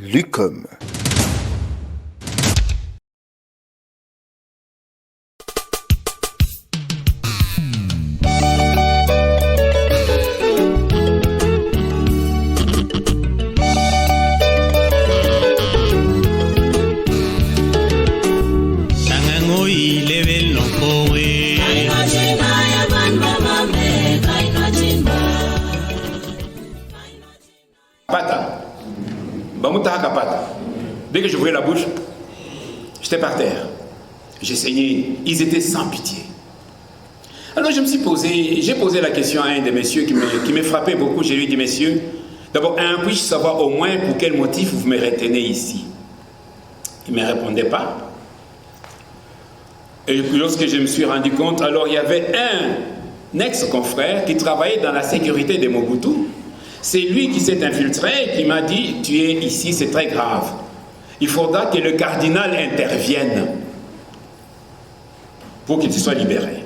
Lucum. Dès que j'ouvrais la bouche, j'étais par terre. J'essayais, ils étaient sans pitié. Alors j'ai posé la question à un des messieurs qui me frappait beaucoup. Je lui ai dit, messieurs, d'abord, puis-je savoir au moins pour quel motif vous me retenez ici? Il ne me répondait pas. Et lorsque je me suis rendu compte, alors il y avait un ex-confrère qui travaillait dans la sécurité de Mobutu. C'est lui qui s'est infiltré et qui m'a dit, tu es ici, c'est très grave. Il faudra que le cardinal intervienne pour qu'il soit libéré.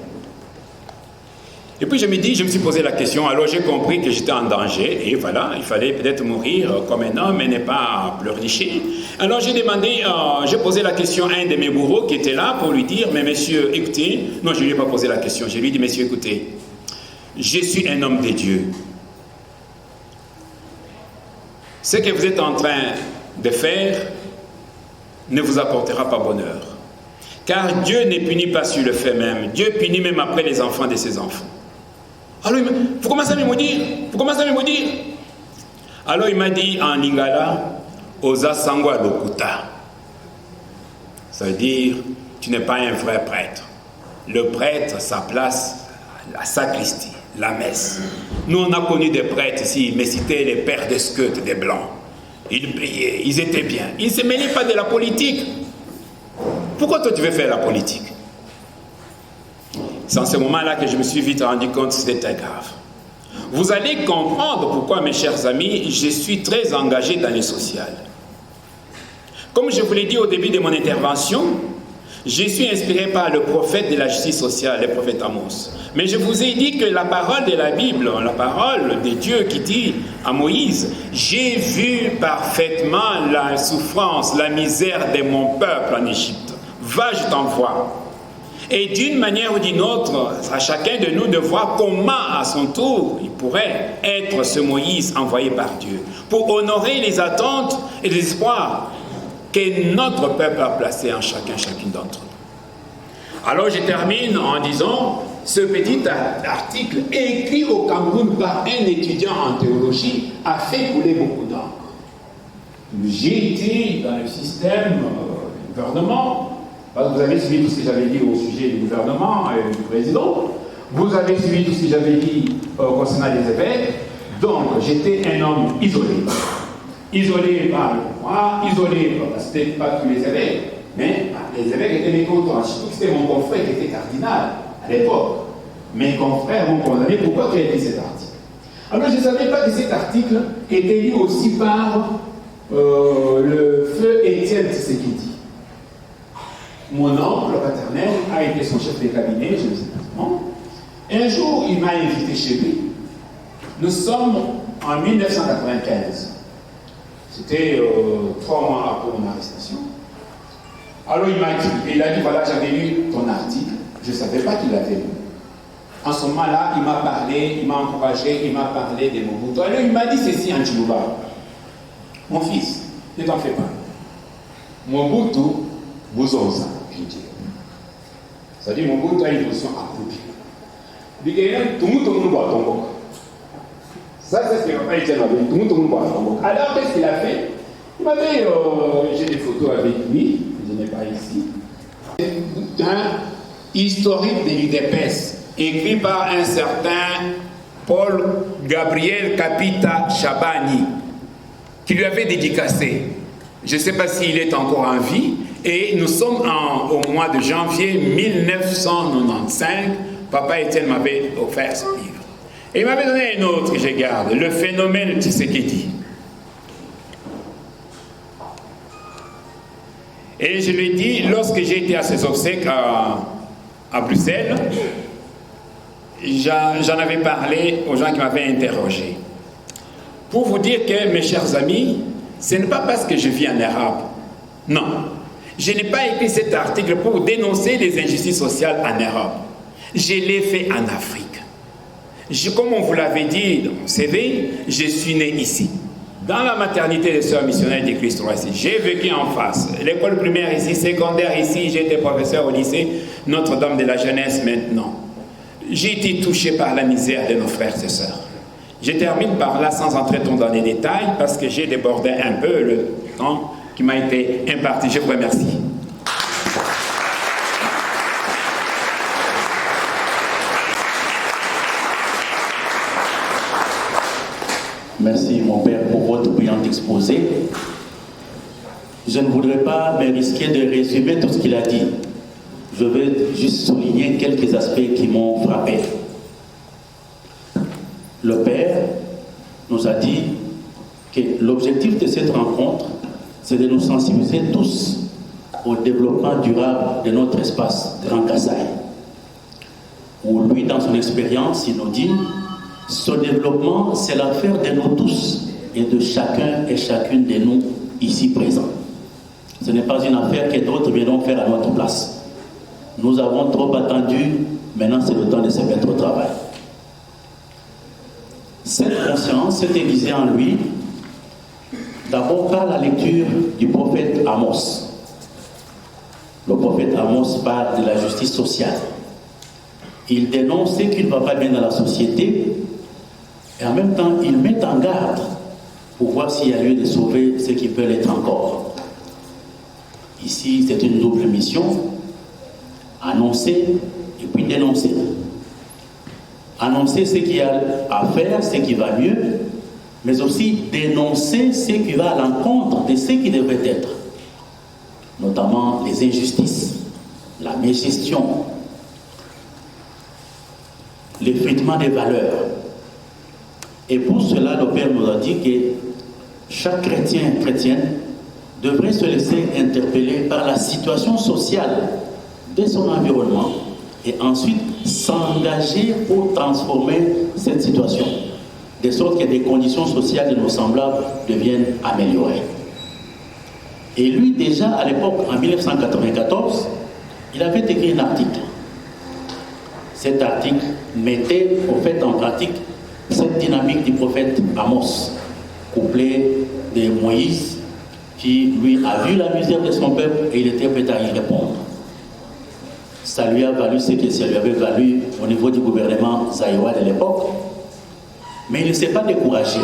Et puis je me suis posé la question, alors j'ai compris que j'étais en danger, et voilà, il fallait peut-être mourir comme un homme et ne pas pleurnicher. Alors j'ai posé la question à un de mes bourreaux qui était là pour lui dire, mais monsieur, écoutez, non, je ne lui ai pas posé la question, je lui ai dit, monsieur, écoutez, je suis un homme de Dieu. Ce que vous êtes en train de faire ne vous apportera pas bonheur. Car Dieu ne punit pas sur le fait même. Dieu punit même après les enfants de ses enfants. Alors, vous commencez à me maudire. Alors, il m'a dit en lingala, Oza sangwa lokuta. Ça veut dire, tu n'es pas un vrai prêtre. Le prêtre, sa place, la sacristie, la messe. Nous, on a connu des prêtres ici, mais c'était les pères de Skeut, des Blancs. Ils priaient, ils étaient bien. Ils ne se mêlaient pas de la politique. Pourquoi toi tu veux faire la politique? C'est en ce moment-là que je me suis vite rendu compte que c'était grave. Vous allez comprendre pourquoi, mes chers amis, je suis très engagé dans le social. Comme je vous l'ai dit au début de mon intervention, je suis inspiré par le prophète de la justice sociale, le prophète Amos. Mais je vous ai dit que la parole de la Bible, la parole de Dieu qui dit à Moïse, « J'ai vu parfaitement la souffrance, la misère de mon peuple en Égypte. Va, je t'envoie. » Et d'une manière ou d'une autre, à chacun de nous de voir comment, à son tour, il pourrait être ce Moïse envoyé par Dieu, pour honorer les attentes et les espoirs que notre peuple a placés en chacune d'entre nous. Alors je termine en disant, ce petit article écrit au Cameroun par un étudiant en théologie a fait couler beaucoup d'encre. J'ai été dans le système du gouvernement, parce que vous avez suivi tout ce que j'avais dit au sujet du gouvernement et du président, vous avez suivi tout ce que j'avais dit concernant les évêques, donc j'étais un homme isolé. Isolé par le pouvoir, isolé parce que ce n'était pas tous les évêques, mais les évêques étaient mes contents. Surtout que c'était mon confrère qui était cardinal à l'époque. Mes confrères m'ont condamné. Pourquoi tu as écrit cet article? Alors je ne savais pas que cet article était lu aussi par le feu Étienne Tshisekedi. Mon oncle paternel a été son chef de cabinet, je ne sais pas comment. Un jour, il m'a invité chez lui. Nous sommes en 1995. C'était 3 mois après mon arrestation. Alors il m'a dit, voilà, j'avais lu ton article, je ne savais pas qu'il l'avait lu. En ce moment-là, il m'a parlé, il m'a encouragé, il m'a parlé de Mobutu. Alors il m'a dit ceci en Chiluba. Mon fils, ne t'en fais pas. Mobutu, Bouzonza, je dis. Ça dit Mobutu a une position accroupie. Il dit, tout le monde doit tomber. Ça, c'est ce que papa Etienne avait dit. Tout le monde doit tomber. Alors, qu'est-ce qu'il a fait? Il m'avait, j'ai des photos avec lui, je n'ai pas ici. Un historique de l'UDPS, écrit par un certain Paul Gabriel Kapita Chabani, qui lui avait dédicacé. Je ne sais pas s'il est encore en vie. Et nous sommes au mois de janvier 1995. Papa Etienne m'avait offert ce livre. Et il m'avait donné un autre que je garde, Le phénomène Tshisekedi. Et je lui ai dit, lorsque j'ai été à ses obsèques à Bruxelles, j'en avais parlé aux gens qui m'avaient interrogé. Pour vous dire que, mes chers amis, Ce n'est pas parce que je vis en Europe. Non. Je n'ai pas écrit cet article pour dénoncer les injustices sociales en Europe. Je l'ai fait en Afrique. Comme on vous l'avait dit dans mon CV, je suis né ici. Dans la maternité des Sœurs missionnaires de Christ roi ici. J'ai vécu en face. L'école primaire ici, secondaire ici, j'ai été professeur au lycée Notre-Dame de la Jeunesse maintenant. J'ai été touché par la misère de nos frères et sœurs. Je termine par là sans entrer dans les détails parce que j'ai débordé un peu le temps qui m'a été imparti. Je vous remercie. Merci mon père pour votre brillant exposé. Je ne voudrais pas me risquer de résumer tout ce qu'il a dit. Je vais juste souligner quelques aspects qui m'ont frappé. Le père nous a dit que l'objectif de cette rencontre, c'est de nous sensibiliser tous au développement durable de notre espace Grand Kasaï. Où lui, dans son expérience, il nous dit ce développement, c'est l'affaire de nous tous et de chacun et chacune de nous ici présents. Ce n'est pas une affaire que d'autres viendront faire à notre place. Nous avons trop attendu, maintenant c'est le temps de se mettre au travail. Cette conscience s'est aiguisée en lui, d'abord par la lecture du prophète Amos. Le prophète Amos parle de la justice sociale. Il dénonce ce qui ne va pas bien dans la société et en même temps il met en garde pour voir s'il y a lieu de sauver ceux qui peuvent l'être encore. Ici, c'est une double mission, annoncer et puis dénoncer. Annoncer ce qu'il y a à faire, ce qui va mieux, mais aussi dénoncer ce qui va à l'encontre de ce qui devrait être, notamment les injustices, la mégestion, l'effritement des valeurs. Et pour cela, le Père nous a dit que chaque chrétienne devrait se laisser interpeller par la situation sociale de son environnement et ensuite s'engager pour transformer cette situation, de sorte que les conditions sociales de nos semblables deviennent améliorées. Et lui, déjà à l'époque, en 1994, il avait écrit un article. Cet article mettait au fait en pratique cette dynamique du prophète Amos, couplé de Moïse, qui lui a vu la misère de son peuple et il était prêt à y répondre. Ça lui a valu ce que ça lui avait valu au niveau du gouvernement zaïrois de l'époque, mais il ne s'est pas découragé.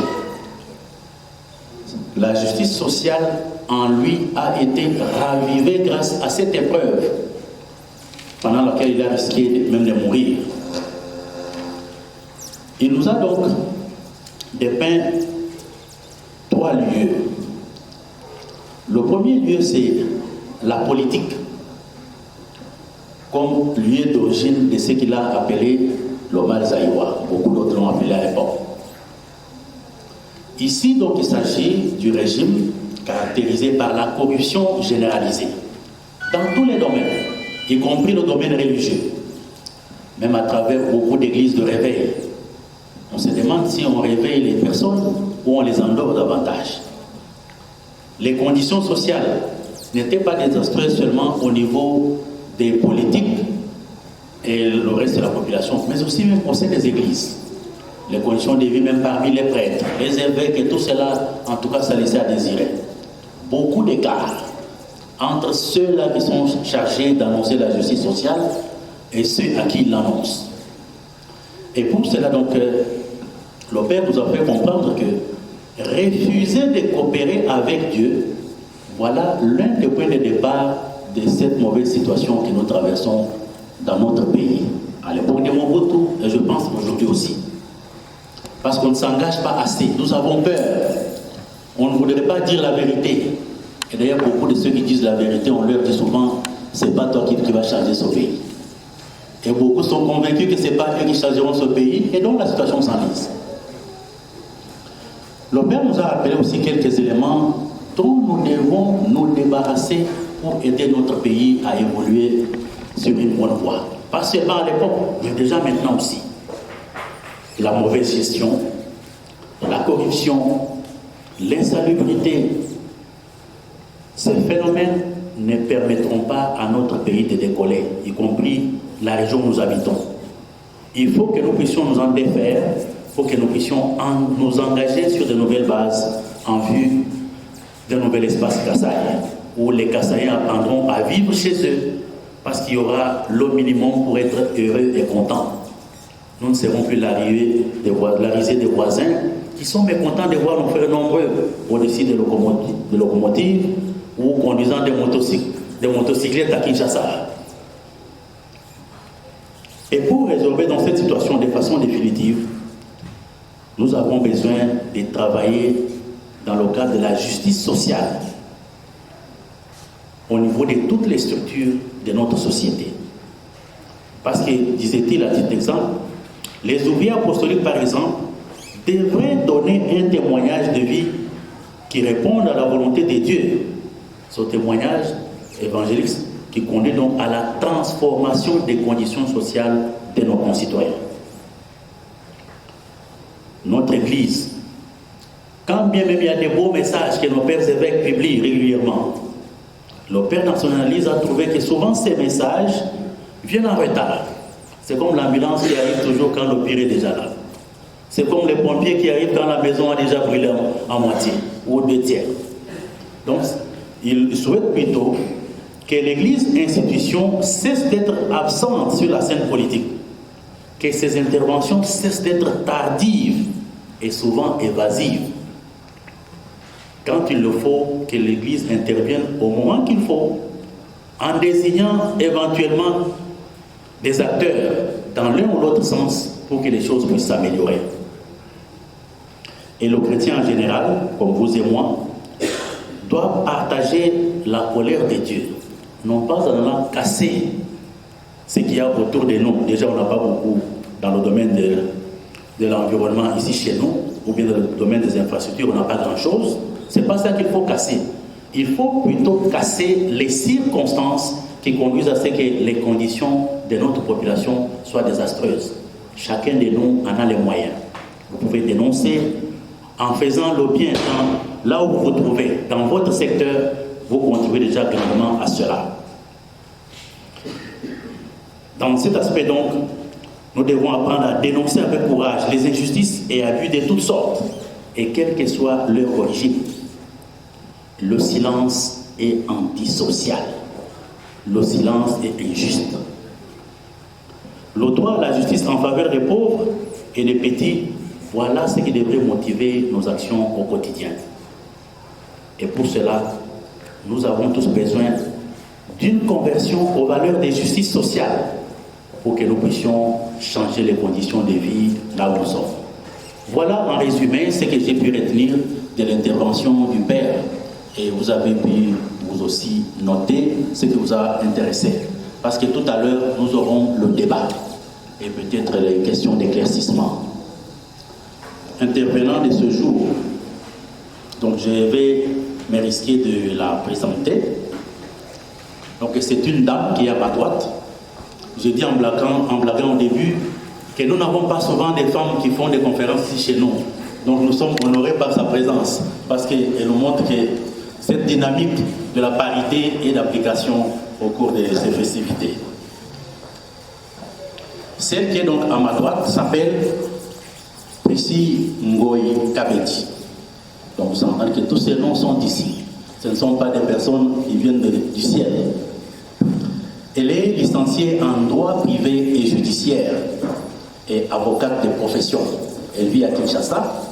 La justice sociale en lui a été ravivée grâce à cette épreuve, pendant laquelle il a risqué même de mourir. Il nous a donc dépeint 3 lieux. Le premier lieu, c'est la politique, comme lieu d'origine de ce qu'il a appelé le mal zaïrois. Beaucoup d'autres l'ont appelé à l'époque. Ici, donc, il s'agit du régime caractérisé par la corruption généralisée, dans tous les domaines, y compris le domaine religieux, même à travers beaucoup d'églises de réveil. On se demande si on réveille les personnes ou on les endort davantage. Les conditions sociales n'étaient pas désastreuses seulement au niveau des politiques et le reste de la population, mais aussi même au sein des églises. Les conditions de vie même parmi les prêtres, les évêques et tout cela, en tout cas, ça laissait à désirer. Beaucoup d'écarts entre ceux-là qui sont chargés d'annoncer la justice sociale et ceux à qui ils l'annoncent. Et pour cela, donc, le Père nous a fait comprendre que refuser de coopérer avec Dieu, voilà l'un des points de départ de cette mauvaise situation que nous traversons dans notre pays. À l'époque de Mobutu, et je pense aujourd'hui aussi. Parce qu'on ne s'engage pas assez. Nous avons peur. On ne voudrait pas dire la vérité. Et d'ailleurs, beaucoup de ceux qui disent la vérité, on leur dit souvent, c'est pas toi qui vas changer ce pays. Et beaucoup sont convaincus que c'est pas eux qui changeront ce pays, et donc la situation s'enlise. Le Père nous a rappelé aussi quelques éléments dont nous devons nous débarrasser pour aider notre pays à évoluer sur une bonne voie. Pas seulement à l'époque, mais déjà maintenant aussi. La mauvaise gestion, la corruption l'insalubrité, ces phénomènes ne permettront pas à notre pays de décoller, y compris la région où nous habitons. Il faut que nous puissions nous en défaire, il faut que nous puissions nous engager sur de nouvelles bases en vue d'un nouvel espace Kasaï, où les Kasaïens apprendront à vivre chez eux, parce qu'il y aura le minimum pour être heureux et content. Nous ne serons plus la risée des voisins qui sont mécontents de voir nos frères nombreux au-dessus des locomotives ou conduisant des motocyclettes à Kinshasa. Et pour résorber dans cette situation de façon définitive, nous avons besoin de travailler dans le cadre de la justice sociale au niveau de toutes les structures de notre société. Parce que, disait-il à titre d'exemple, les ouvriers apostoliques, par exemple, devraient donner un témoignage de vie qui réponde à la volonté de Dieu. Ce témoignage évangélique qui conduit donc à la transformation des conditions sociales de nos concitoyens. Notre Église, quand bien même il y a des beaux messages que nos pères évêques publient régulièrement, le père nationaliste a trouvé que souvent ces messages viennent en retard. C'est comme l'ambulance qui arrive toujours quand le pire est déjà là. C'est comme les pompiers qui arrivent quand la maison a déjà brûlé en moitié ou deux tiers. Donc, il souhaite plutôt que l'Église institution cesse d'être absente sur la scène politique, que ses interventions cessent d'être tardives et souvent évasives. Quand il le faut, que l'Église intervienne au moment qu'il faut, en désignant éventuellement des acteurs dans l'un ou l'autre sens pour que les choses puissent s'améliorer. Et le chrétien en général, comme vous et moi, doit partager la colère de Dieu, non pas en allant casser ce qu'il y a autour de nous. Déjà, on n'a pas beaucoup dans le domaine de l'environnement ici chez nous, ou bien dans le domaine des infrastructures, on n'a pas grand-chose. Ce n'est pas ça qu'il faut casser. Il faut plutôt casser les circonstances qui conduisent à ce que les conditions de notre population soient désastreuses. Chacun de nous en a les moyens. Vous pouvez dénoncer en faisant le bien là où vous vous trouvez, dans votre secteur, vous contribuez déjà grandement à cela. Dans cet aspect donc, nous devons apprendre à dénoncer avec courage les injustices et abus de toutes sortes, et quelle que soit leur origine. Le silence est antisocial. Le silence est injuste. Le droit à la justice en faveur des pauvres et des petits, voilà ce qui devrait motiver nos actions au quotidien. Et pour cela, nous avons tous besoin d'une conversion aux valeurs de justice sociale pour que nous puissions changer les conditions de vie là où nous sommes. Voilà en résumé ce que j'ai pu retenir de l'intervention du Père. Et vous avez pu vous aussi noter ce qui vous a intéressé. Parce que tout à l'heure, nous aurons le débat et peut-être les questions d'éclaircissement. Intervenant de ce jour, donc je vais me risquer de la présenter. Donc c'est une dame qui est à ma droite. J'ai dit en blaguant au début que nous n'avons pas souvent des femmes qui font des conférences ici chez nous. Donc nous sommes honorés par sa présence parce qu'elle nous montre que cette dynamique de la parité est d'application au cours de ces festivités. Celle qui est donc à ma droite s'appelle Priscille Ngoyi Kabedi. Donc vous entendez que tous ces noms sont d'ici. Ce ne sont pas des personnes qui viennent du ciel. Elle est licenciée en droit privé et judiciaire et avocate de profession. Elle vit à Kinshasa.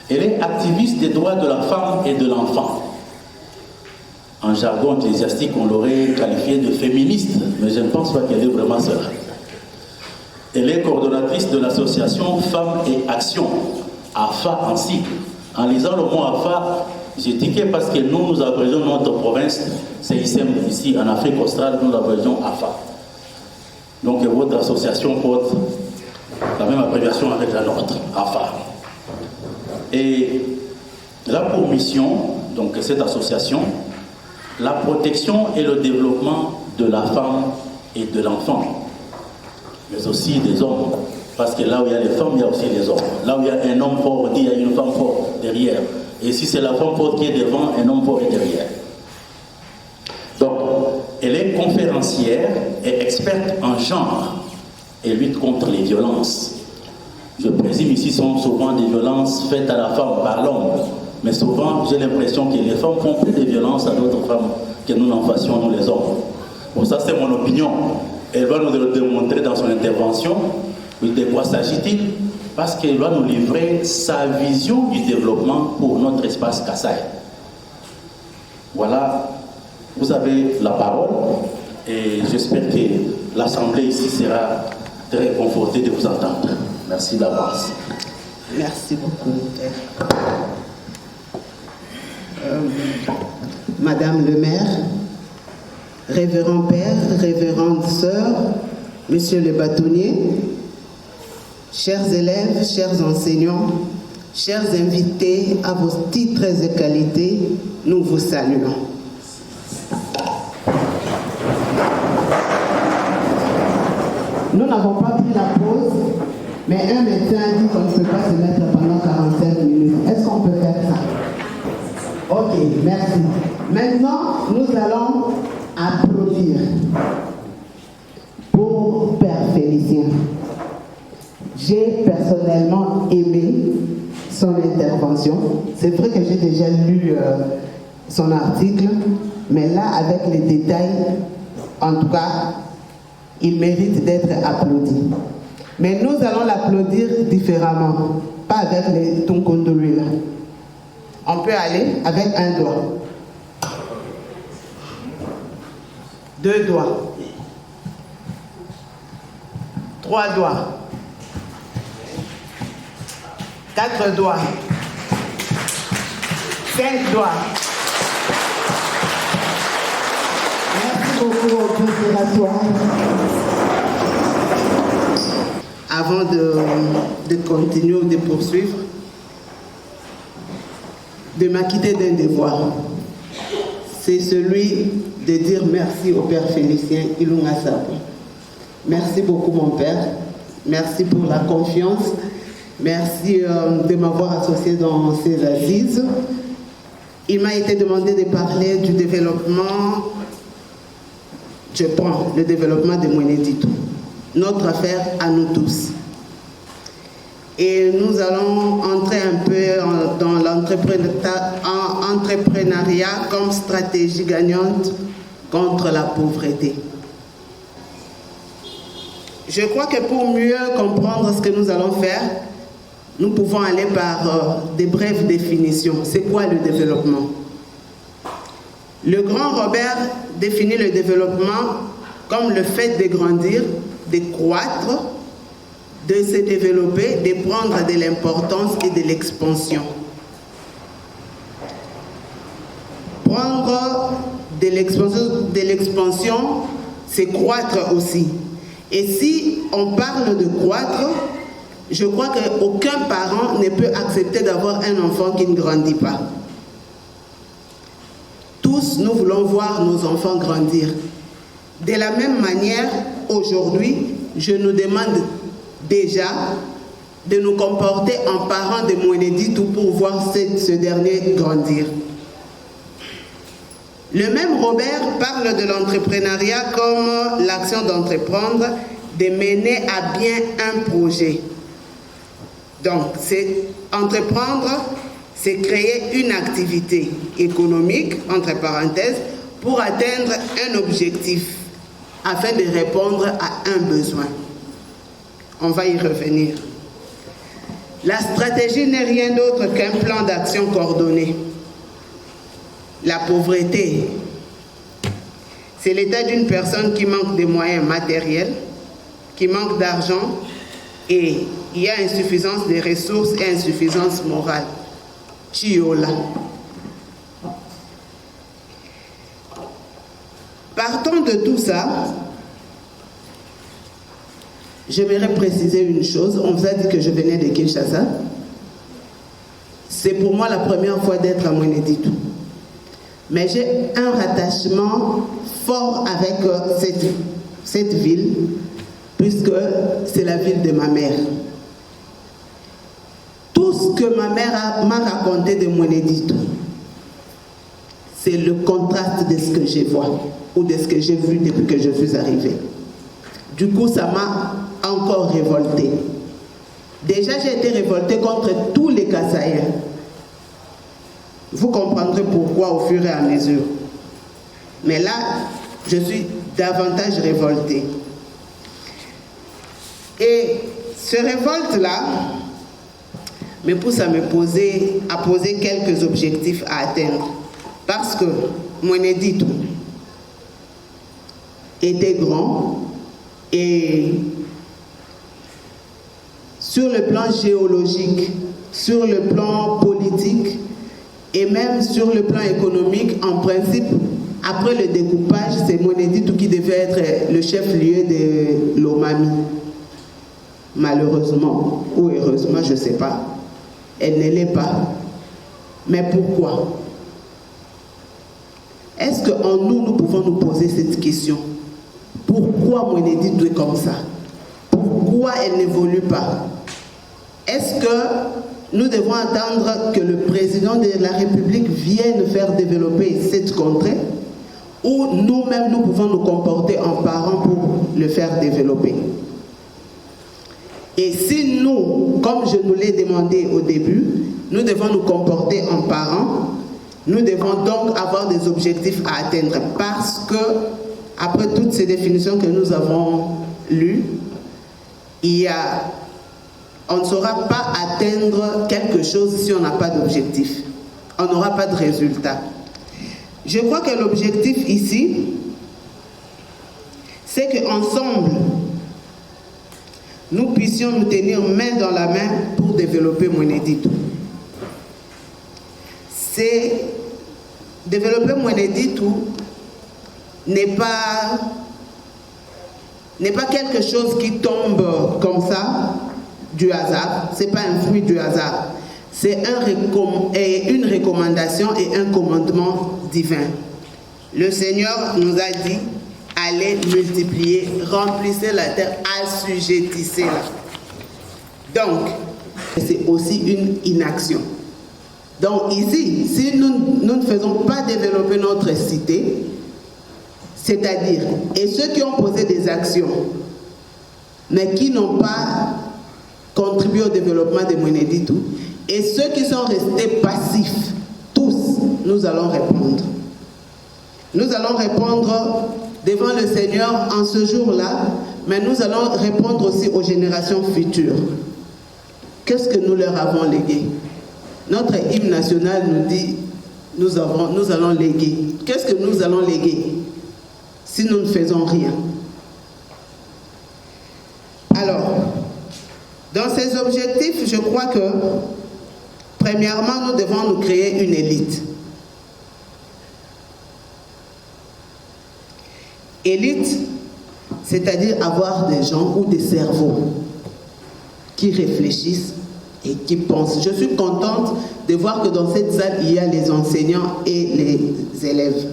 Elle est activiste des droits de la femme et de l'enfant. En jargon ecclésiastique, on l'aurait qualifiée de féministe, mais je ne pense pas qu'elle est vraiment cela. Elle est coordonnatrice de l'association Femmes et Action, AFA en sigle. En lisant le mot AFA, j'ai tiqué parce que nous abrégeons notre province, c'est ici en Afrique australe, nous abrégeons AFA. Donc votre association porte la même abréviation avec la nôtre, AFA. Et là pour mission, donc cette association, la protection et le développement de la femme et de l'enfant, mais aussi des hommes. Parce que là où il y a les femmes, il y a aussi les hommes. Là où il y a un homme fort, il y a une femme forte derrière. Et si c'est la femme forte qui est devant, un homme fort est derrière. Donc, elle est conférencière et experte en genre et lutte contre les violences. Je présume ici sont souvent des violences faites à la femme par l'homme. Mais souvent, j'ai l'impression que les femmes font plus de violences à d'autres femmes que nous n'en fassions, nous les hommes. Bon, ça c'est mon opinion. Elle va nous le démontrer dans son intervention. De quoi s'agit-il? Parce qu'elle va nous livrer sa vision du développement pour notre espace Kasaï. Voilà, vous avez la parole et j'espère que l'Assemblée ici sera très confortée de vous entendre. Merci d'avance. Merci beaucoup. Madame le maire, révérend père, révérende sœur, monsieur le bâtonnier, chers élèves, chers enseignants, chers invités à vos titres et qualités, nous vous saluons. Nous n'avons pas pris la pause, mais un médecin a dit qu'on ne peut pas se mettre pendant 45 minutes. Est-ce qu'on peut faire ça? Ok, merci. Maintenant, nous allons applaudir pour Père Félicien. J'ai personnellement aimé son intervention. C'est vrai que j'ai déjà lu son article, mais là, avec les détails, en tout cas, il mérite d'être applaudi. Mais nous allons l'applaudir différemment, pas avec les tonkondolui là. On peut aller avec un doigt, 2 doigts, 3 doigts, 4 doigts, 5 doigts. Merci beaucoup au conservatoire. Avant de continuer ou de poursuivre, de m'acquitter d'un devoir. C'est celui de dire merci au Père Félicien Ilunga Sabo. Merci beaucoup mon Père. Merci pour la confiance. Merci de m'avoir associé dans ces assises. Il m'a été demandé de parler du développement, je prends le développement de Mweneditu, notre affaire à nous tous. Et nous allons entrer un peu dans l'entrepreneuriat comme stratégie gagnante contre la pauvreté. Je crois que pour mieux comprendre ce que nous allons faire, nous pouvons aller par des brèves définitions. C'est quoi le développement? Le grand Robert définit le développement comme le fait de grandir, de croître, de se développer, de prendre de l'importance et de l'expansion. Prendre de l'expansion, c'est croître aussi. Et si on parle de croître, je crois qu'aucun parent ne peut accepter d'avoir un enfant qui ne grandit pas. Tous, nous voulons voir nos enfants grandir. De la même manière, aujourd'hui, je nous demande déjà de nous comporter en parents de Mweneditu pour voir ce dernier grandir. Le même Robert parle de l'entrepreneuriat comme l'action d'entreprendre, de mener à bien un projet. Donc, c'est entreprendre, c'est créer une activité économique, entre parenthèses, pour atteindre un objectif, afin de répondre à un besoin. On va y revenir. La stratégie n'est rien d'autre qu'un plan d'action coordonné. La pauvreté, c'est l'état d'une personne qui manque de moyens matériels, qui manque d'argent et il y a insuffisance des ressources et insuffisance morale. Chiola. Partant de tout ça, j'aimerais préciser une chose. On vous a dit que je venais de Kinshasa. C'est pour moi la première fois d'être à Mweneditu. Mais j'ai un rattachement fort avec cette ville, puisque c'est la ville de ma mère. Tout tout ce que ma mère m'a raconté de Mweneditu, c'est le contraste de ce que je vois ou de ce que j'ai vu depuis que je suis arrivée. Du coup, ça m'a encore révoltée. Déjà, j'ai été révoltée contre tous les Kasaïens. Vous comprendrez pourquoi au fur et à mesure. Mais là, je suis davantage révoltée. Et ce révolte-là me pousse à poser quelques objectifs à atteindre. Parce que Mweneditu était grand et sur le plan géologique, sur le plan politique et même sur le plan économique, en principe, après le découpage, c'est Mweneditu qui devait être le chef-lieu de Lomami. Malheureusement, ou heureusement, je ne sais pas, elle ne l'est pas. Mais pourquoi? Est-ce qu'en nous pouvons nous poser cette question? Pourquoi Mweneditu est comme ça? Pourquoi elle n'évolue pas? Est-ce que nous devons attendre que le président de la République vienne faire développer cette contrée? Ou nous-mêmes, nous pouvons nous comporter en parents pour le faire développer? Et si nous, comme je nous l'ai demandé au début, nous devons nous comporter en parents, nous devons donc avoir des objectifs à atteindre parce que, après toutes ces définitions que nous avons lues, on ne saura pas atteindre quelque chose si on n'a pas d'objectif. On n'aura pas de résultat. Je crois que l'objectif ici, c'est qu'ensemble, nous puissions nous tenir main dans la main pour développer Mweneditu. Développer Mweneditu n'est pas quelque chose qui tombe comme ça du hasard, c'est pas un fruit du hasard, c'est une recommandation et un commandement divin. Le Seigneur nous a dit: allez multiplier, remplissez la terre, assujettissez-la. Donc, c'est aussi une inaction. Donc ici, si nous ne faisons pas développer notre cité, c'est-à-dire, et ceux qui ont posé des actions, mais qui n'ont pas contribué au développement de Mweneditu, et ceux qui sont restés passifs, tous, nous allons répondre. Nous allons répondre devant le Seigneur en ce jour-là, mais nous allons répondre aussi aux générations futures. Qu'est-ce que nous leur avons légué? Notre hymne national nous dit, nous allons léguer. Qu'est-ce que nous allons léguer si nous ne faisons rien? Alors, dans ces objectifs, je crois que, premièrement, nous devons nous créer une élite. Élite, c'est-à-dire avoir des gens ou des cerveaux qui réfléchissent et qui pensent. Je suis contente de voir que dans cette salle, il y a les enseignants et les élèves.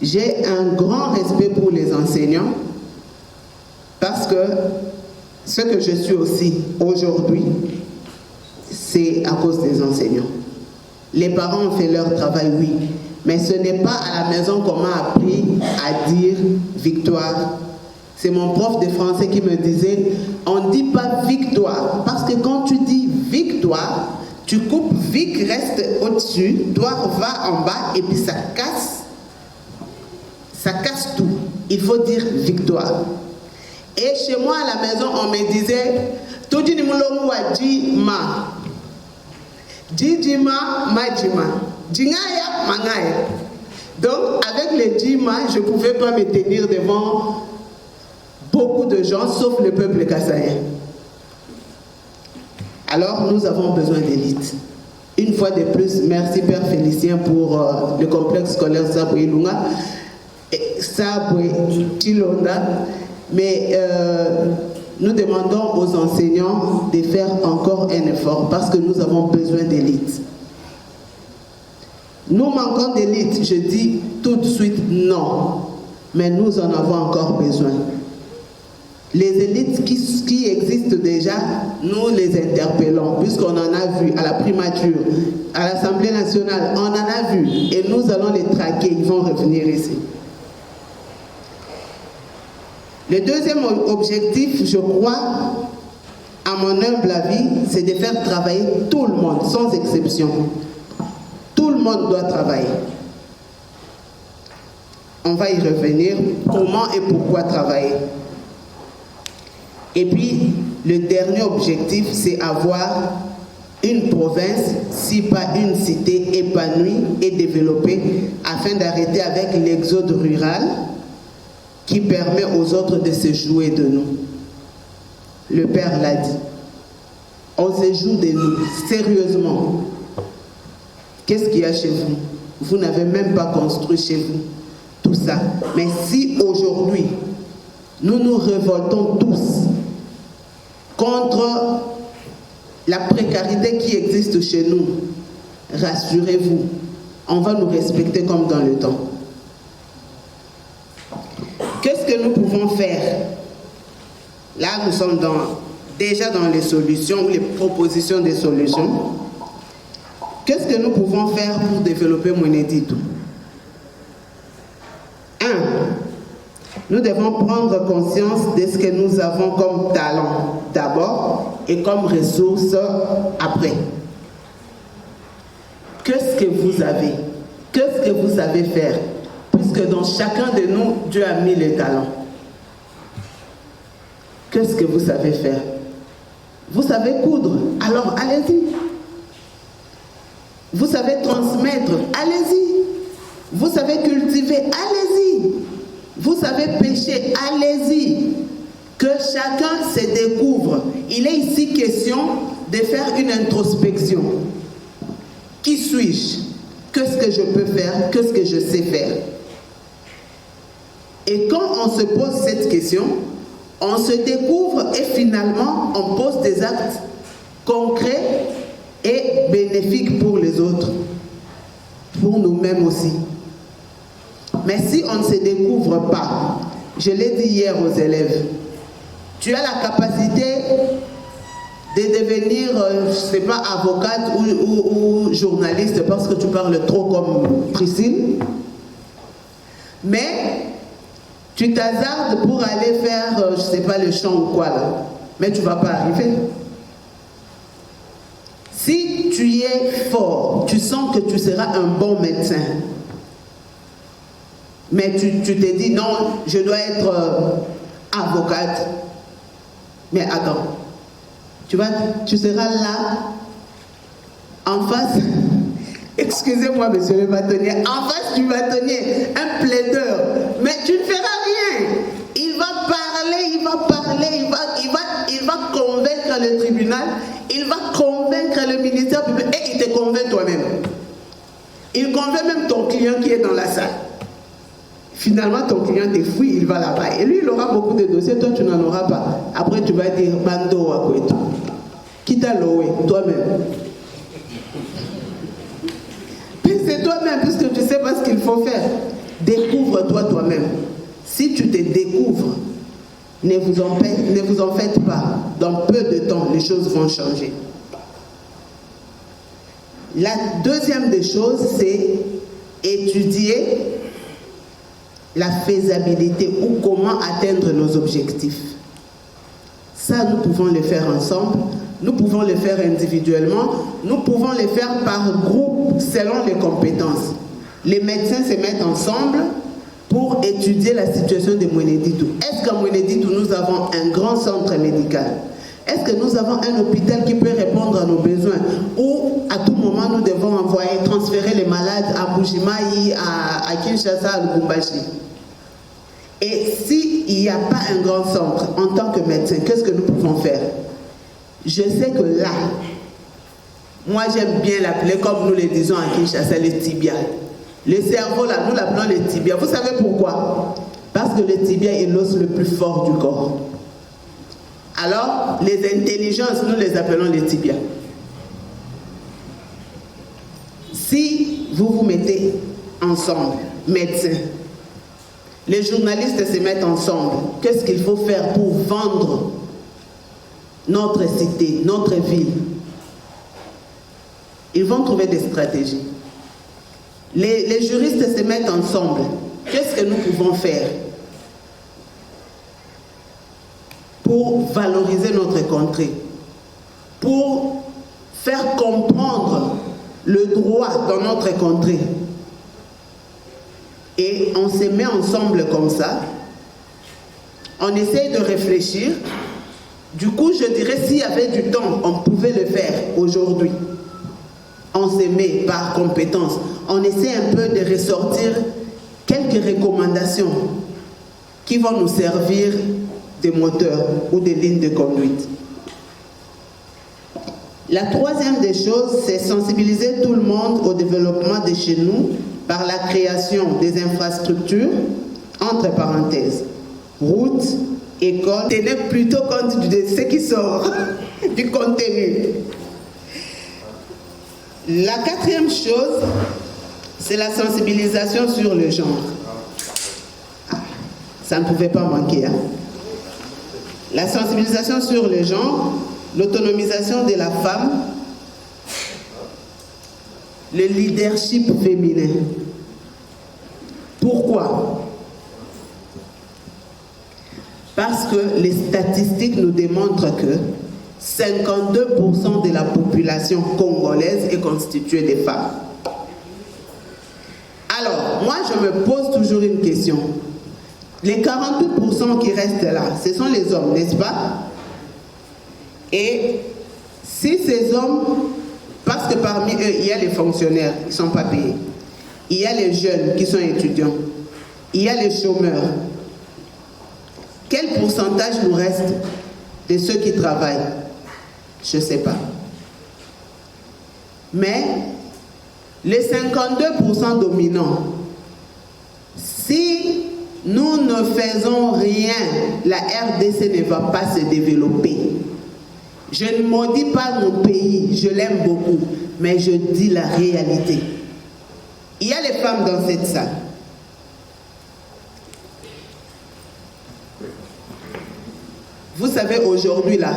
J'ai un grand respect pour les enseignants parce que ce que je suis aussi aujourd'hui, c'est à cause des enseignants. Les parents ont fait leur travail, oui, mais ce n'est pas à la maison qu'on m'a appris à dire victoire. C'est mon prof de français qui me disait, on ne dit pas victoire, parce que quand tu dis victoire, tu coupes, vic reste au-dessus, doigt va en bas, et puis ça casse tout. Il faut dire victoire. Et chez moi à la maison, on me disait, tout dit nimulongu wa jima, jijima majima, jingaya mangaya. Donc avec les jima, je ne pouvais pas me tenir devant beaucoup de gens, sauf le peuple kassaïen. Alors nous avons besoin d'élite. Une fois de plus, merci Père Félicien pour le complexe scolaire Sabwe Lunga, Sabwe Chilonda. Mais nous demandons aux enseignants de faire encore un effort parce que nous avons besoin d'élite. Nous manquons d'élite, je dis tout de suite non, mais nous en avons encore besoin. Les élites qui existent déjà, nous les interpellons, puisqu'on en a vu à la primature, à l'Assemblée nationale, on en a vu, et nous allons les traquer, ils vont revenir ici. Le deuxième objectif, je crois, à mon humble avis, c'est de faire travailler tout le monde, sans exception. Tout le monde doit travailler. On va y revenir, comment et pourquoi travailler. Et puis, le dernier objectif, c'est avoir une province, si pas une cité épanouie et développée, afin d'arrêter avec l'exode rural qui permet aux autres de se jouer de nous. Le Père l'a dit. On se joue de nous, sérieusement. Qu'est-ce qu'il y a chez vous? Vous n'avez même pas construit chez vous tout ça. Mais si aujourd'hui, nous nous révoltons tous contre la précarité qui existe chez nous, rassurez-vous, on va nous respecter comme dans le temps. Qu'est-ce que nous pouvons faire? Là, nous sommes déjà dans les solutions ou les propositions des solutions. Qu'est-ce que nous pouvons faire pour développer Mweneditu? 1. Nous devons prendre conscience de ce que nous avons comme talent d'abord et comme ressources après. Qu'est-ce que vous avez? Qu'est-ce que vous savez faire? Puisque dans chacun de nous, Dieu a mis les talents. Qu'est-ce que vous savez faire? Vous savez coudre, alors allez-y. Vous savez transmettre, allez-y. Vous savez cultiver, allez-y. Vous savez pêcher, allez-y. Que chacun se découvre. Il est ici question de faire une introspection. Qui suis-je? Qu'est-ce que je peux faire? Qu'est-ce que je sais faire? Et quand on se pose cette question, on se découvre et finalement on pose des actes concrets et bénéfiques pour les autres, pour nous-mêmes aussi. Mais si on ne se découvre pas, je l'ai dit hier aux élèves, tu as la capacité de devenir, je ne sais pas, avocate ou journaliste parce que tu parles trop comme Priscille, mais tu t'hasardes pour aller faire, je ne sais pas, le chant ou quoi là, mais tu ne vas pas arriver. Si tu es fort, tu sens que tu seras un bon médecin, mais tu te dis non, je dois être avocate. Mais attends, tu seras là, en face, excusez-moi monsieur le bâtonnier, en face du bâtonnier, un plaideur, mais tu ne feras rien. Il va parler, il va convaincre le tribunal, il va convaincre le ministère public et il te convainc toi-même. Il convainc même ton client qui est dans la salle. Finalement, ton client te fouille, il va là-bas. Et lui, il aura beaucoup de dossiers, toi, tu n'en auras pas. Après, tu vas dire, Bando à quoi? Qui t'a loué? Toi-même. C'est toi-même, puisque tu sais pas ce qu'il faut faire. Découvre-toi toi-même. Si tu te découvres, ne vous en faites pas. Dans peu de temps, les choses vont changer. La deuxième des choses, c'est étudier la faisabilité ou comment atteindre nos objectifs. Ça, nous pouvons le faire ensemble, nous pouvons le faire individuellement, nous pouvons le faire par groupe selon les compétences. Les médecins se mettent ensemble pour étudier la situation de Mweneditu. Est-ce qu'à Mweneditu, nous avons un grand centre médical? Est-ce que nous avons un hôpital qui peut répondre à nos besoins? Ou à tout moment, nous devons transférer les malades à Bujimaï, à Kinshasa, à Lubumbashi? Et s'il n'y a pas un grand centre, en tant que médecin, qu'est-ce que nous pouvons faire? Je sais que là, moi j'aime bien l'appeler, comme nous le disons à Kinshasa, le tibia. Le cerveau là, nous l'appelons le tibia. Vous savez pourquoi? Parce que le tibia est l'os le plus fort du corps. Alors, les intelligences, nous les appelons les tibias. Si vous vous mettez ensemble, médecins, les journalistes se mettent ensemble. Qu'est-ce qu'il faut faire pour vendre notre cité, notre ville? Ils vont trouver des stratégies. Les juristes se mettent ensemble. Qu'est-ce que nous pouvons faire pour valoriser notre contrée, pour faire comprendre le droit dans notre contrée? Et on se met ensemble comme ça, on essaye de réfléchir. Du coup, je dirais, s'il y avait du temps, on pouvait le faire aujourd'hui. On se met par compétence, on essaie un peu de ressortir quelques recommandations qui vont nous servir de moteur ou de ligne de conduite. La troisième des choses, c'est sensibiliser tout le monde au développement de chez nous par la création des infrastructures, entre parenthèses, routes, écoles. Tenez plutôt compte de ce qui sort du contenu. La quatrième chose, c'est la sensibilisation sur le genre. Ça ne pouvait pas manquer. Hein? La sensibilisation sur le genre, l'autonomisation de la femme, le leadership féminin. Pourquoi? Parce que les statistiques nous démontrent que 52% de la population congolaise est constituée de femmes. Alors, moi, je me pose toujours une question. Les 42% qui restent là, ce sont les hommes, n'est-ce pas? Et si ces hommes, parce que parmi eux, il y a les fonctionnaires qui ne sont pas payés, il y a les jeunes qui sont étudiants, il y a les chômeurs, quel pourcentage nous reste de ceux qui travaillent? Je ne sais pas. Mais les 52% dominants, si nous ne faisons rien, la RDC ne va pas se développer. Je ne maudis pas mon pays, je l'aime beaucoup, mais je dis la réalité. Il y a les femmes dans cette salle. Vous savez, aujourd'hui là,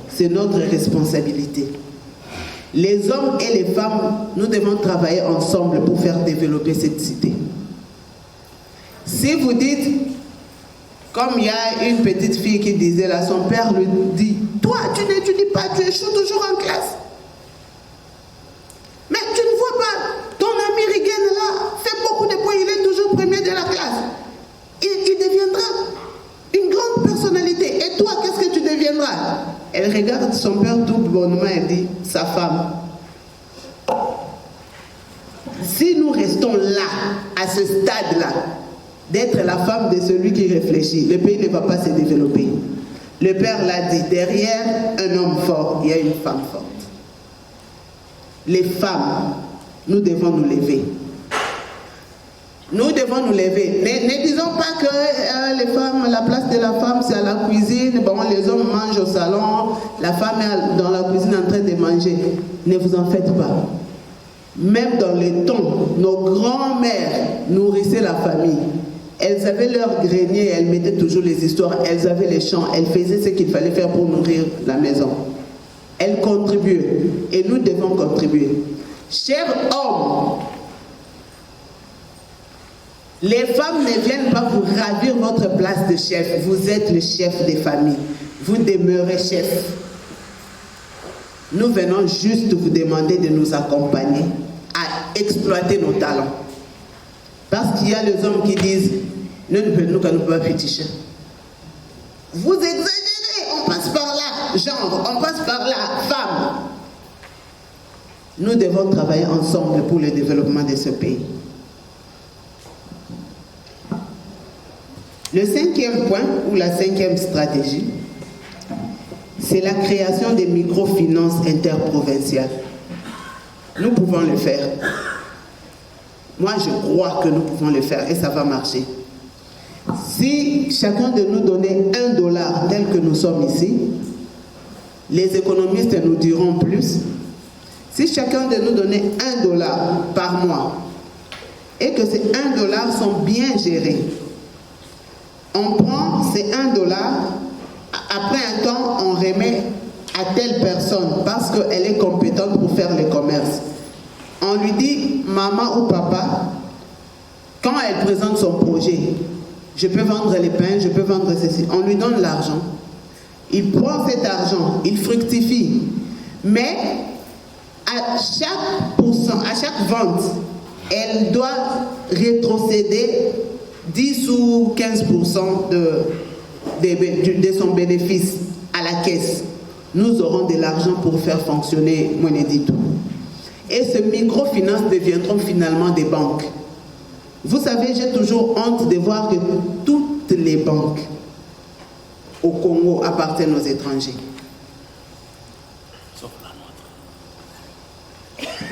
c'est notre responsabilité. Les hommes et les femmes, nous devons travailler ensemble pour faire développer cette cité. Si vous dites, comme il y a une petite fille qui disait là, son père lui dit, toi tu n'étudies pas, tu échoues toujours en classe. Mais tu ne vois pas, ton ami Rigen là, fait beaucoup de points, il est toujours premier de la classe. Il deviendra une grande personnalité. Et toi, qu'est-ce que tu deviendras? Elle regarde son père tout bonnement et dit, sa femme. Si nous restons là, à ce stade-là, d'être la femme de celui qui réfléchit, le pays ne va pas se développer. Le père l'a dit, derrière un homme fort, il y a une femme forte. Les femmes, nous devons nous lever. Nous devons nous lever. Ne disons pas que les femmes, la place de la femme, c'est à la cuisine. Bon, les hommes mangent au salon. La femme est dans la cuisine en train de manger. Ne vous en faites pas. Même dans les temps, nos grands-mères nourrissaient la famille. Elles avaient leur grenier, elles mettaient toujours les histoires. Elles avaient les champs. Elles faisaient ce qu'il fallait faire pour nourrir la maison. Elles contribuaient. Et nous devons contribuer. Chers hommes, les femmes ne viennent pas vous ravir votre place de chef. Vous êtes le chef des familles. Vous demeurez chef. Nous venons juste vous demander de nous accompagner à exploiter nos talents. Parce qu'il y a les hommes qui disent, nous ne pouvons pas féticher. Vous exagérez, on passe par là, genre, on passe par là, femme. Nous devons travailler ensemble pour le développement de ce pays. Le cinquième point, ou la cinquième stratégie, c'est la création des microfinances interprovinciales. Nous pouvons le faire. Moi, je crois que nous pouvons le faire et ça va marcher. Si chacun de nous donnait $1 tel que nous sommes ici, les économistes nous diront plus. Si chacun de nous donnait $1 par mois et que ces $1 sont bien gérés, On prend, c'est $1. Après un temps, on remet à telle personne parce qu'elle est compétente pour faire le commerce. On lui dit, maman ou papa, quand elle présente son projet, je peux vendre les pains, je peux vendre ceci. On lui donne l'argent. Il prend cet argent, il fructifie. Mais à chaque pourcent, à chaque vente, elle doit rétrocéder 10 ou 15% de son bénéfice à la caisse. Nous aurons de l'argent pour faire fonctionner Monedito. Et ces microfinances deviendront finalement des banques. Vous savez, j'ai toujours honte de voir que toutes les banques au Congo appartiennent aux étrangers. Sauf la nôtre.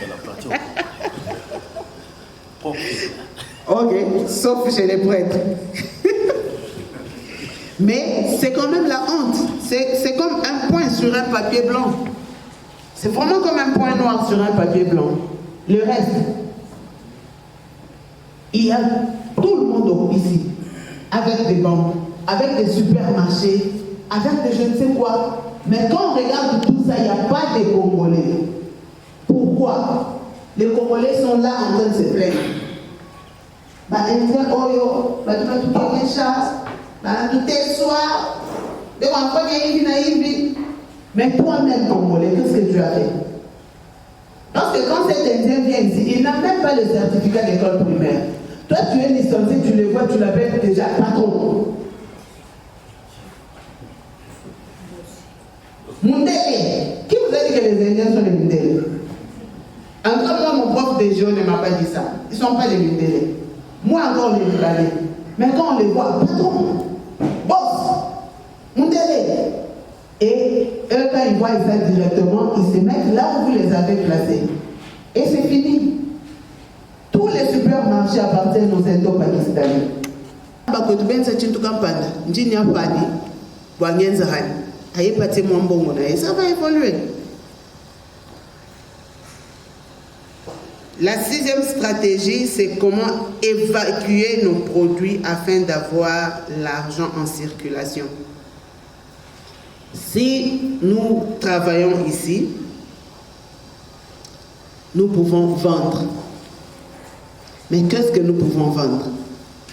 Elle appartient au Congo. Ok, sauf chez les prêtres. Mais c'est quand même la honte. C'est comme un point sur un papier blanc. C'est vraiment comme un point noir sur un papier blanc. Le reste, il y a tout le monde ici, avec des banques, avec des supermarchés, avec des je ne sais quoi. Mais quand on regarde tout ça, il n'y a pas de Congolais. Pourquoi? Les Congolais sont là en train de se plaindre. Mais toi-même, Congolais, qu'est-ce que tu as fait? Parce que quand cet Indien vient ici, il n'a même pas le certificat d'école primaire. Toi, tu es licencié, tu le vois, tu l'appelles déjà patron. Mundele. Qui vous a dit que les Indiens sont les Mundele? Encore moi, mon prof de géo ne m'a pas dit ça. Ils ne sont pas des Mundele. Moi encore, on les parlait. Mais quand on les voit, patron, boss, Mundele. Et eux, quand ils voient ça directement, ils se mettent là où vous les avez placés. Et c'est fini. Tous les supermarchés appartiennent aux Indo-Pakistanais. Ça va évoluer. La 6e stratégie, c'est comment évacuer nos produits afin d'avoir l'argent en circulation. Si nous travaillons ici, nous pouvons vendre. Mais qu'est-ce que nous pouvons vendre?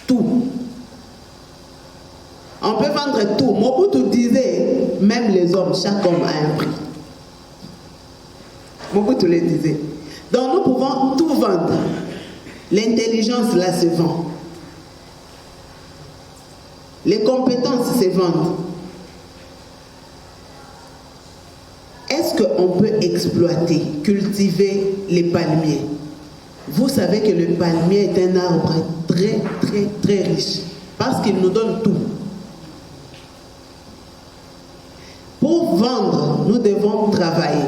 Tout. On peut vendre tout. Mobutu disait, même les hommes, chaque homme a un prix. Mobutu le disait. Donc nous pouvons tout vendre. L'intelligence là se vend. Les compétences se vendent. Est-ce qu'on peut exploiter, cultiver les palmiers? Vous savez que le palmier est un arbre très, très, très riche parce qu'il nous donne tout. Pour vendre, nous devons travailler.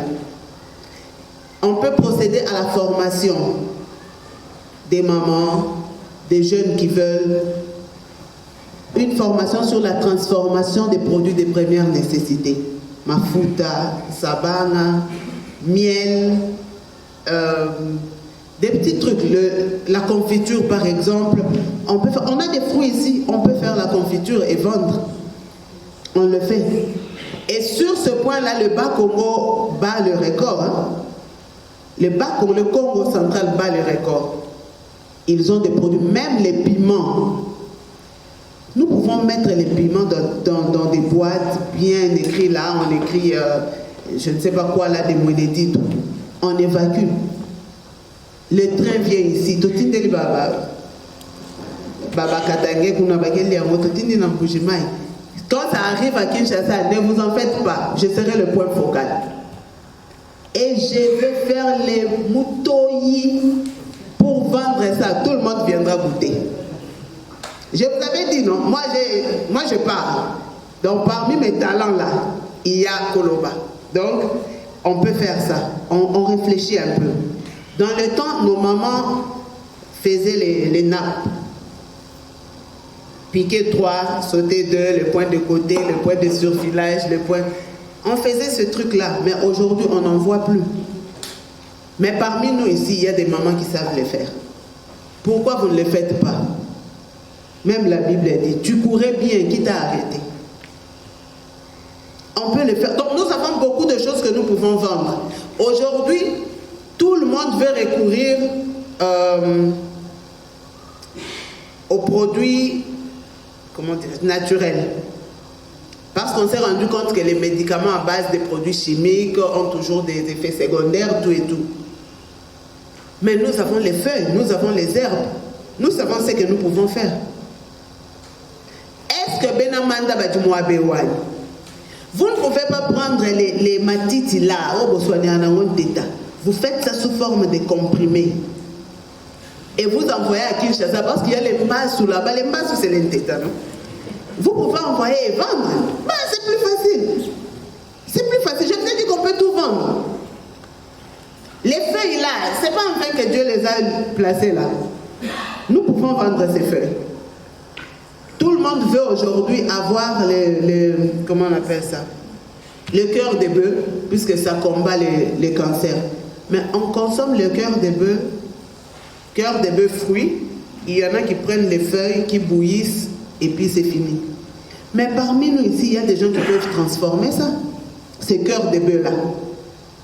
On peut procéder à la formation des mamans, des jeunes qui veulent une formation sur la transformation des produits de première nécessité. Mafuta, sabana, miel, des petits trucs, la confiture par exemple. On a des fruits ici, on peut faire la confiture et vendre. On le fait. Et sur ce point-là, le Bas-Congo bat le record. Hein? Le Congo central bat le record. Ils ont des produits, même les piments. Nous pouvons mettre les piments dans des boîtes bien écrites là, on écrit, je ne sais pas quoi là, des Monedito. On évacue. Le train vient ici. Quand ça arrive à Kinshasa, ne vous en faites pas, je serai le point focal. Et je vais faire les moutoyi pour vendre ça. Tout le monde viendra goûter. Je vous avais dit non, moi je parle. Donc parmi mes talents là, il y a Koloba. Donc on peut faire ça. On réfléchit un peu. Dans le temps, nos mamans faisaient les nappes. Piquer 3, sauter 2, le point de côté, le point de surfilage, le point... On faisait ce truc-là, mais aujourd'hui, on n'en voit plus. Mais parmi nous ici, il y a des mamans qui savent le faire. Pourquoi vous ne le faites pas? Même la Bible dit, tu courais bien, qui t'a arrêté? On peut le faire. Donc nous avons beaucoup de choses que nous pouvons vendre. Aujourd'hui, tout le monde veut recourir aux produits, comment dire, naturels. Parce qu'on s'est rendu compte que les médicaments à base de produits chimiques ont toujours des effets secondaires, tout et tout. Mais nous avons les feuilles, nous avons les herbes. Nous savons ce que nous pouvons faire. Est-ce que Benamanda Badjumouabewani, vous ne pouvez pas prendre les matiti là, vous faites ça sous forme de comprimés. Et vous envoyez à Kinshasa, parce qu'il y a les masses là-bas, les masses c'est l'inteta, non? Vous pouvez envoyer et vendre. Bah, c'est plus facile. C'est plus facile. Je vous ai dit qu'on peut tout vendre. Les feuilles là, c'est pas en vain que Dieu les a placées là. Nous pouvons vendre ces feuilles. Tout le monde veut aujourd'hui avoir comment on appelle ça? Le cœur de bœuf, puisque ça combat les cancers. Mais on consomme le cœur de bœuf fruit. Il y en a qui prennent les feuilles, qui bouillissent, et puis c'est fini. Mais parmi nous ici, il y a des gens qui peuvent transformer ça, ces cœurs de bœuf là,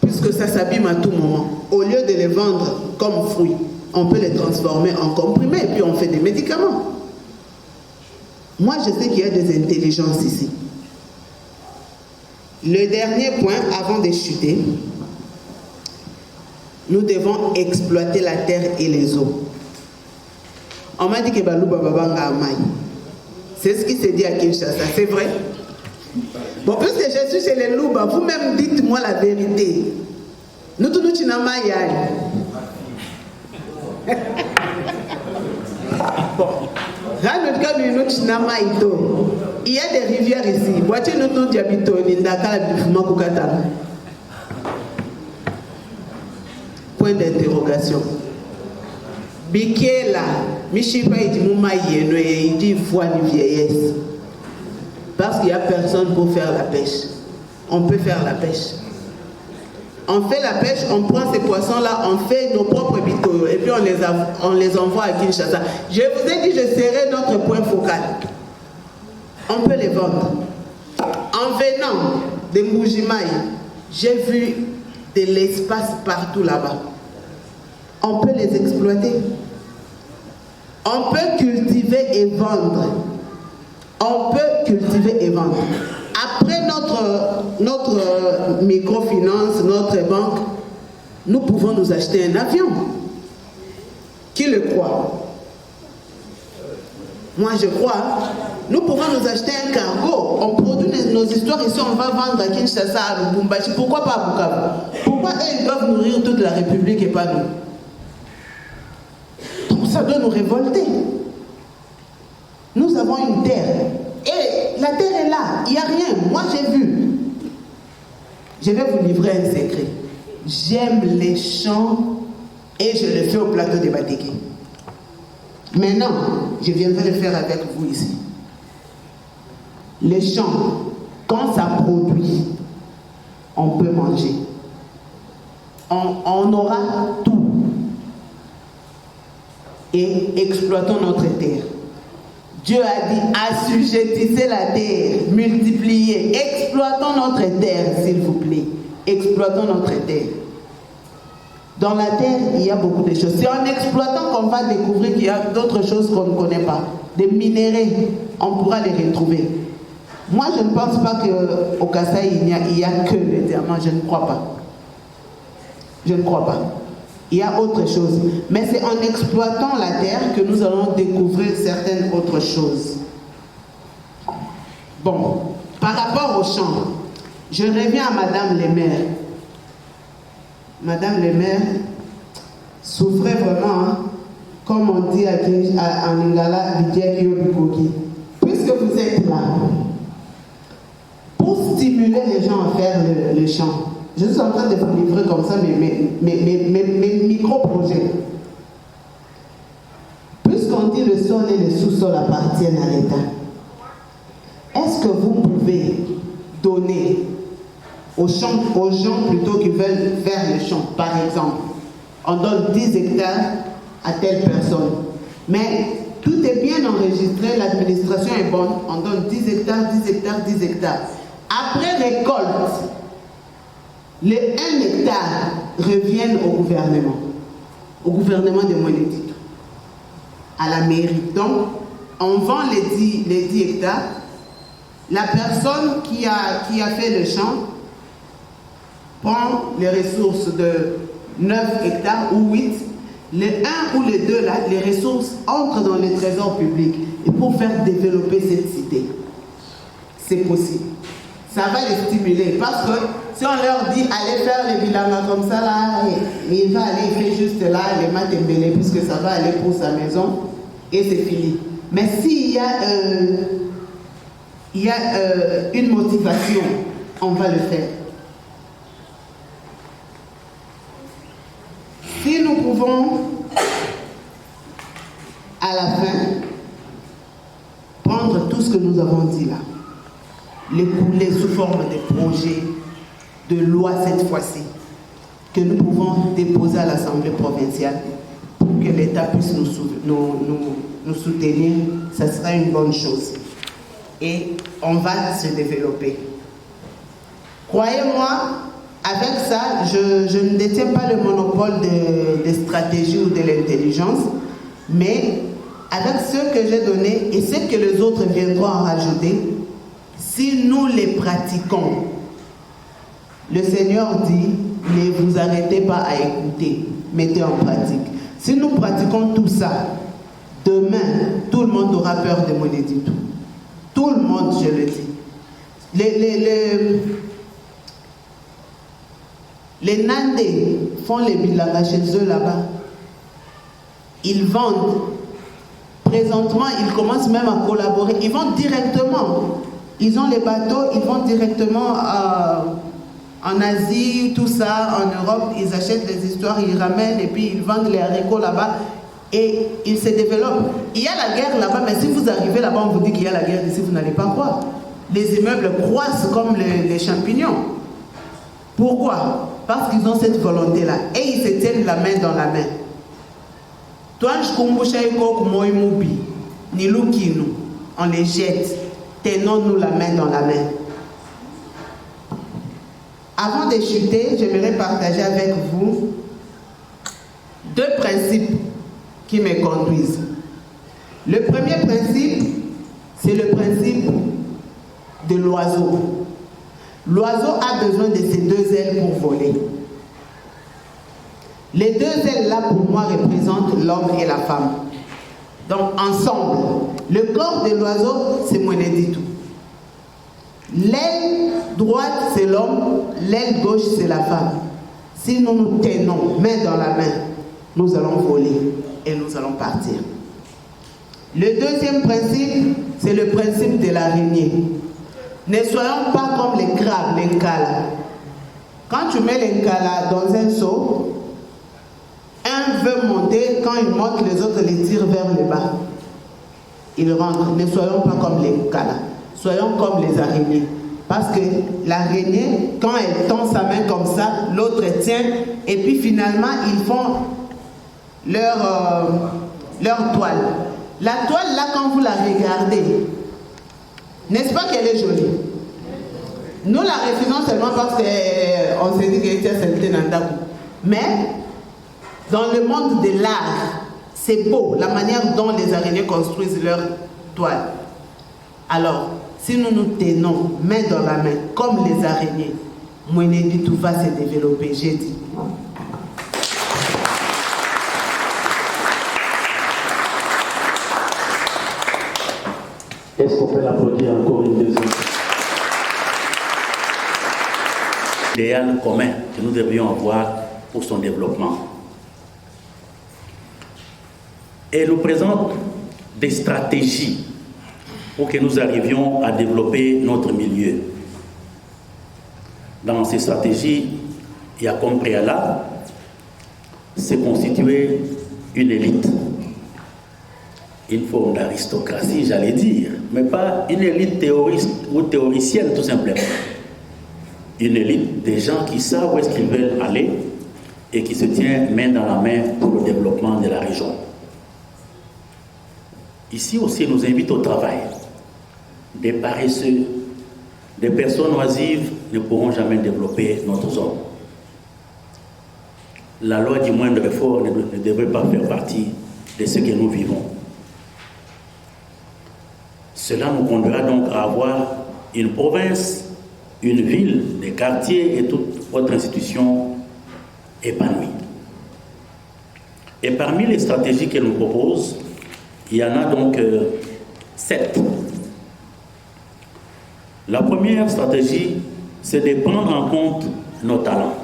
puisque ça s'abîme à tout moment. Au lieu de les vendre comme fruits, on peut les transformer en comprimés, et puis on fait des médicaments. Moi, je sais qu'il y a des intelligences ici. Le dernier point, avant de chuter, nous devons exploiter la terre et les eaux. On m'a dit que Balou Bababanga Amaï. C'est ce qui s'est dit à Kinshasa, c'est vrai? Bon, puisque je suis chez les Louba, vous-même dites-moi la vérité. Nous tous nous chinamaï. Bon. Il y a des rivières ici. Point d'interrogation. Bikela, Michipa il dit foi ni vieillesse. Parce qu'il n'y a personne pour faire la pêche. On peut faire la pêche. On fait la pêche, on prend ces poissons-là, on fait nos propres bitoyo et puis on les envoie à Kinshasa. Je vous ai dit, je serai notre point focal. On peut les vendre. En venant de Mbujimaï, j'ai vu de l'espace partout là-bas. On peut les exploiter. On peut cultiver et vendre. On peut cultiver et vendre. Après notre microfinance, notre banque, nous pouvons nous acheter un avion. Qui le croit? Moi je crois. Nous pouvons nous acheter un cargo. On produit nos histoires ici, on va vendre à Kinshasa, à Lubumbashi. Pourquoi pas à Bukavu? Pourquoi eux ils doivent nourrir toute la République et pas nous? Donc ça doit nous révolter. Nous avons une terre. Et la terre est là, il n'y a rien. Moi j'ai vu. Je vais vous livrer un secret. J'aime les champs et je le fais au plateau de Batéké. Maintenant, je viendrai le faire avec vous ici. Les champs, quand ça produit, on peut manger. On aura tout. Et exploitons notre terre. Dieu a dit, assujettissez la terre, multipliez, exploitons notre terre, s'il vous plaît. Exploitons notre terre. Dans la terre, il y a beaucoup de choses. C'est en exploitant qu'on va découvrir qu'il y a d'autres choses qu'on ne connaît pas. Des minéraux, on pourra les retrouver. Moi, je ne pense pas qu'au Kasaï, il y a que les diamants, je ne crois pas. Je ne crois pas. Il y a autre chose. Mais c'est en exploitant la terre que nous allons découvrir certaines autres choses. Bon, par rapport aux champs, je reviens à Madame le maire. Madame le maire souffrait vraiment, hein, comme on dit en Lingala, puisque vous êtes là, pour stimuler les gens à faire le champ. Je suis en train de vous livrer comme ça mes micro-projets. Puisqu'on dit le sol et le sous-sol appartiennent à l'État, est-ce que vous pouvez donner aux gens plutôt qui veulent faire le champ? Par exemple, on donne 10 hectares à telle personne. Mais tout est bien enregistré, l'administration est bonne, on donne 10 hectares, 10 hectares, 10 hectares. Après récolte, les 1 hectare reviennent au gouvernement de Mweneditu, à la mairie. Donc, on vend les 10 hectares. La personne qui a fait le champ prend les ressources de 9 hectares ou 8. Les 1 ou les 2 là, les ressources entrent dans les trésors publics. Et pour faire développer cette cité, c'est possible. Ça va les stimuler. Parce que si on leur dit allez faire les bilangas comme ça là, il va aller, il fait juste là les matembélés puisque ça va aller pour sa maison et c'est fini. Mais s'il y a, une motivation, on va le faire. Si nous pouvons, à la fin, prendre tout ce que nous avons dit là, les couler sous forme de projets, de loi cette fois-ci, que nous pouvons déposer à l'Assemblée provinciale pour que l'État puisse nous soutenir, ça sera une bonne chose. Et on va se développer. Croyez-moi, avec ça, je ne détiens pas le monopole des stratégies ou de l'intelligence, mais avec ce que j'ai donné et ce que les autres viendront en rajouter, si nous les pratiquons, le Seigneur dit, ne vous arrêtez pas à écouter, mettez en pratique. Si nous pratiquons tout ça, demain, tout le monde aura peur de Mweneditu. Tout le monde, je le dis. Les Nandés font les bilangas chez eux là-bas. Ils vendent. Présentement, ils commencent même à collaborer. Ils vendent directement. Ils ont les bateaux, ils vont directement en Asie, tout ça, en Europe. Ils achètent des histoires, ils ramènent et puis ils vendent les haricots là-bas. Et ils se développent. Il y a la guerre là-bas, mais si vous arrivez là-bas, on vous dit qu'il y a la guerre ici, vous n'allez pas croire. Les immeubles croissent comme les champignons. Pourquoi? Parce qu'ils ont cette volonté-là. Et ils se tiennent la main dans la main. On les jette. Tenons-nous la main dans la main. Avant de chuter, j'aimerais partager avec vous 2 principes qui me conduisent. Le premier principe, c'est le principe de l'oiseau. L'oiseau a besoin de ses 2 ailes pour voler. Les 2 ailes là pour moi représentent l'homme et la femme. Donc ensemble, le corps de l'oiseau c'est Mweneditu. L'aile droite c'est l'homme, l'aile gauche c'est la femme. Si nous nous tenons main dans la main, nous allons voler et nous allons partir. Le deuxième principe, c'est le principe de l'araignée. Ne soyons pas comme les crabes, les nkala. Quand tu mets les nkala dans un seau, un veut monter, quand il monte, les autres les tirent vers le bas. Ils rentrent. Ne soyons pas comme les nkala. Soyons comme les araignées. Parce que l'araignée, quand elle tend sa main comme ça, l'autre tient, et puis finalement, ils font leur toile. La toile, là, quand vous la regardez, n'est-ce pas qu'elle est jolie? Nous la refusons seulement parce qu'on s'est dit qu'elle était celle dans Ndabou. Mais, dans le monde de l'art, c'est beau, la manière dont les araignées construisent leur toile. Alors, si nous nous tenons main dans la main, comme les araignées, Mweneditu va se développer, j'ai dit. Est-ce qu'on peut l'applaudir encore une deuxième fois? L'idéal commun que nous devrions avoir pour son développement. Et nous présente des stratégies pour que nous arrivions à développer notre milieu. Dans ces stratégies, il y a comme préalable, c'est constituer une élite. Une forme d'aristocratie, j'allais dire, mais pas une élite théoriste ou théoricienne tout simplement. Une élite des gens qui savent où est-ce qu'ils veulent aller et qui se tiennent main dans la main pour le développement de la région. Ici aussi, nous invite au travail. Des paresseux, des personnes oisives ne pourront jamais développer notre zone. La loi du moindre effort ne devrait pas faire partie de ce que nous vivons. Cela nous conduira donc à avoir une province, une ville, des quartiers et toute autre institution épanouie. Et parmi les stratégies qu'elle nous propose, il y en a donc 7. La première stratégie, c'est de prendre en compte nos talents.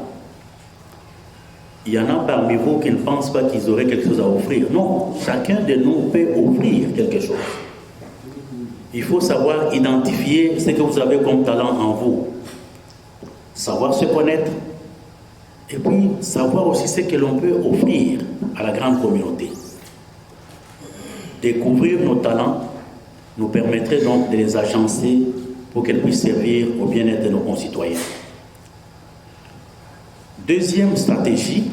Il y en a parmi vous qui ne pensent pas qu'ils auraient quelque chose à offrir. Non, chacun de nous peut offrir quelque chose. Il faut savoir identifier ce que vous avez comme talent en vous. Savoir se connaître. Et puis, savoir aussi ce que l'on peut offrir à la grande communauté. Découvrir nos talents nous permettrait donc de les agencer pour qu'elles puissent servir au bien-être de nos concitoyens. Deuxième stratégie,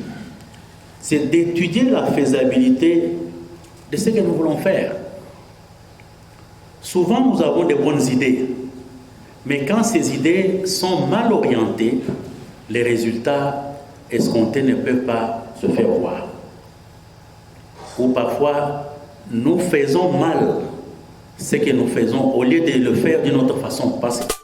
c'est d'étudier la faisabilité de ce que nous voulons faire. Souvent, nous avons de bonnes idées, mais quand ces idées sont mal orientées, les résultats escomptés ne peuvent pas se faire voir. Ou parfois, nous faisons mal ce que nous faisons au lieu de le faire d'une autre façon. Parce que